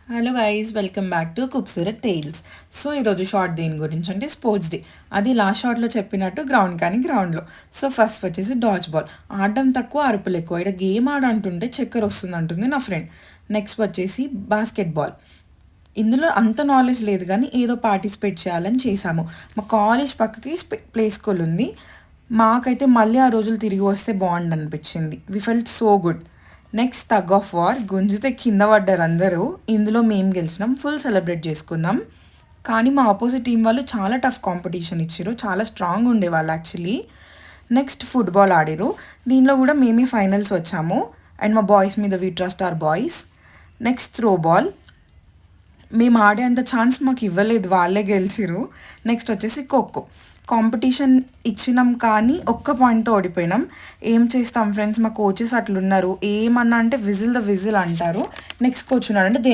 Hello guys, welcome back to Khoobsurat Tales. So ఈరోజు short దేని గురించి అంటే స్పోర్ట్స్ డే. అది లాస్ట్ షార్ట్లో చెప్పినట్టు గ్రౌండ్ కానీ గ్రౌండ్లో. సో ఫస్ట్ వచ్చేసి డాచ్ బాల్. ఆడడం తక్కువ, అరుపులు ఎక్కువ. ఇక్కడ గేమ్ ఆడంటుంటే చక్కెర వస్తుంది అంటుంది నా ఫ్రెండ్. నెక్స్ట్ వచ్చేసి బాస్కెట్ బాల్. ఇందులో అంత నాలెడ్జ్ లేదు కానీ ఏదో పార్టిసిపేట్ చేయాలని చేశాము. మా కాలేజ్ పక్కకి ప్లే స్కూల్ ఉంది. మాకైతే మళ్ళీ ఆ రోజులు తిరిగి వస్తే బాగుండు అనిపించింది. We felt so good. Next tug of war. గుంజితే కింద పడ్డారు అందరూ. ఇందులో మేము గెలిచినాం, ఫుల్ సెలబ్రేట్ చేసుకున్నాం. కానీ మా ఆపోజిట్ టీం వాళ్ళు చాలా టఫ్ కాంపిటీషన్ ఇచ్చారు, చాలా స్ట్రాంగ్ ఉండేవాళ్ళు యాక్చువల్లీ. నెక్స్ట్ ఫుట్బాల్ ఆడారు. దీనిలో కూడా మేమే ఫైనల్స్ వచ్చాము. అండ్ మా బాయ్స్ మీద we trust our boys. Next throw ball. మేము ఆడేంత ఛాన్స్ మాకు ఇవ్వలేదు, వాళ్ళే గెలిచిరు. నెక్స్ట్ వచ్చేసి ఖోఖో. కాంపిటీషన్ ఇచ్చినాం కానీ ఒక్క పాయింట్తో ఓడిపోయినాం. ఏం చేస్తాం ఫ్రెండ్స్, మా కోచెస్ అట్లున్నారు. ఏమన్నా అంటే విజిల్ ద విజిల్ అంటారు. నెక్స్ట్ కోచ్ ఉన్నాడు అంటే దేని